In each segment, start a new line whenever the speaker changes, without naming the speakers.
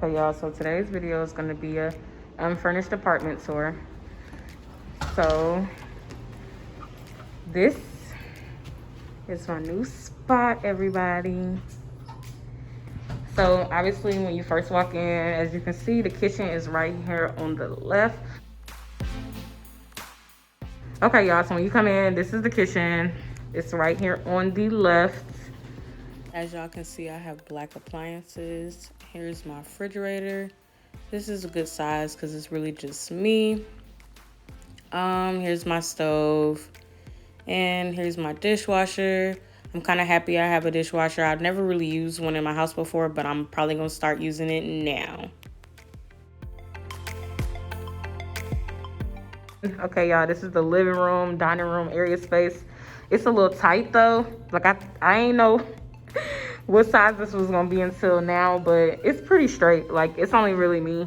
Okay, y'all, so today's video is going to be a unfurnished apartment tour. So this is my new spot, everybody. So obviously when you first walk in, as you can see, the kitchen is right here on the left. Okay, y'all, so when you come in, this is the kitchen. It's right here on the left. As y'all can see, I have black appliances. Here's my refrigerator. This is a good size because it's really just me. Here's my stove. And here's my dishwasher. I'm kind of happy I have a dishwasher. I've never really used one in my house before, but I'm probably going to start using it now. Okay, y'all, this is the living room, dining room area space. It's a little tight though. Like I ain't know what size this was gonna be until now, but it's pretty straight. Like, it's only really me.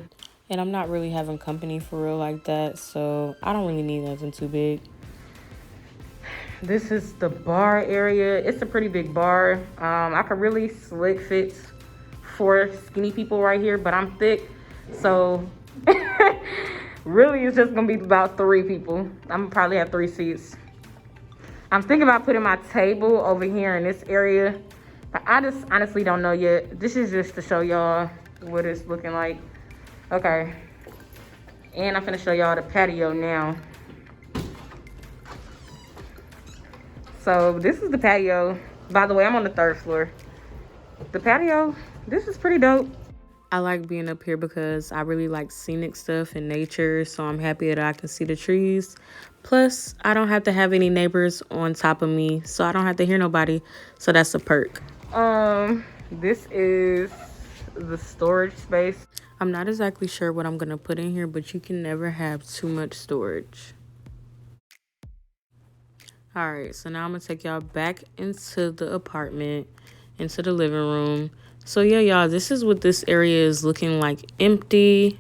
And I'm not really having company for real like that, so I don't really need nothing too big. This is the bar area. It's a pretty big bar. I could really slick fit 4 skinny people right here, but I'm thick, so really it's just gonna be about 3 people. I'm gonna probably have 3 seats. I'm thinking about putting my table over here in this area, but I just honestly don't know yet. This is just to show y'all what it's looking like. Okay, and I'm finna show y'all the patio now. So this is the patio. By the way, I'm on the 3rd floor. The patio, this is pretty dope. I like being up here because I really like scenic stuff and nature, so I'm happy that I can see the trees. Plus, I don't have to have any neighbors on top of me, so I don't have to hear nobody, so that's a perk. This is the storage space. I'm not exactly sure what I'm gonna put in here, but you can never have too much storage. All right, so now I'm gonna take y'all back into the apartment, into the living room. So yeah, y'all, this is what this area is looking like empty.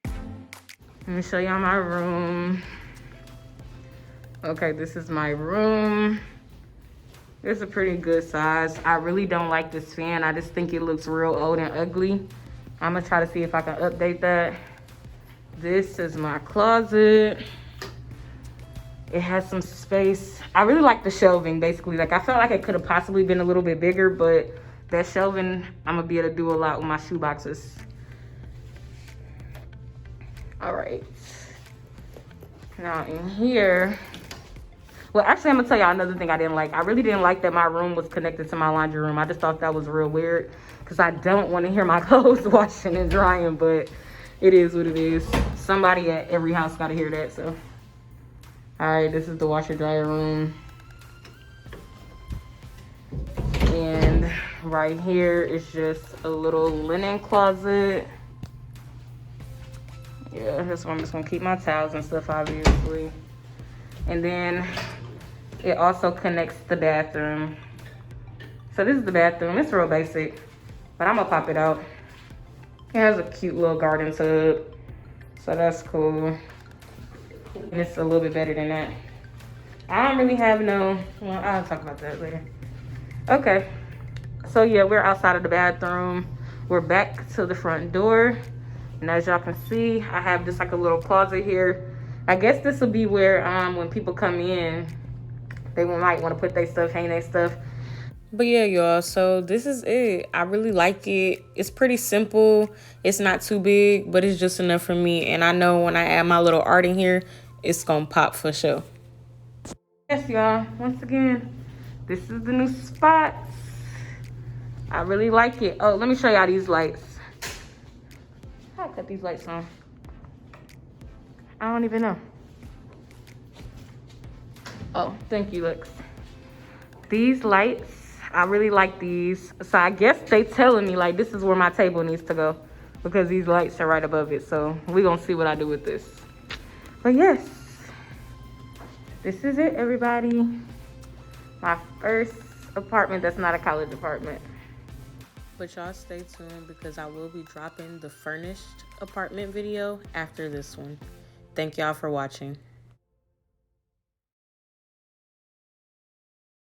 Let me show y'all my room. Okay, this is my room. It's a pretty good size. I really don't like this fan. I just think it looks real old and ugly. I'm gonna try to see if I can update that. This is my closet. It has some space. I really like the shelving, basically. Like, I felt like it could have possibly been a little bit bigger, but that shelving, I'm gonna be able to do a lot with my shoe boxes. All right. Now in here, well, actually, I'm gonna tell y'all another thing I didn't like. I really didn't like that my room was connected to my laundry room. I just thought that was real weird because I don't want to hear my clothes washing and drying, but it is what it is. Somebody at every house gotta hear that, so. All right, this is the washer dryer room. And right here is just a little linen closet. Yeah, this one I'm just gonna keep my towels and stuff, obviously. And then it also connects the bathroom. So this is the bathroom. It's real basic, but I'm gonna pop it out. It has a cute little garden tub, so that's cool. It's a little bit better than that. I don't really have well, I'll talk about that later. Okay, so yeah, we're outside of the bathroom. We're back to the front door. And as y'all can see, I have just like a little closet here. I guess this will be where when people come in, they might want to put their stuff, hang their stuff. But yeah, y'all, so this is it. I really like it. It's pretty simple. It's not too big, but it's just enough for me. And I know when I add my little art in here, it's gonna pop for sure. Yes, y'all, once again, this is the new spot. I really like it. Oh, let me show y'all these lights. How I cut these lights on? I don't even know. Oh, thank you, Lex. These lights, I really like these. So I guess they telling me like this is where my table needs to go because these lights are right above it. So we're gonna see what I do with this. But yes, this is it, everybody. My first apartment that's not a college apartment. But y'all stay tuned because I will be dropping the furnished apartment video after this one. Thank y'all for watching.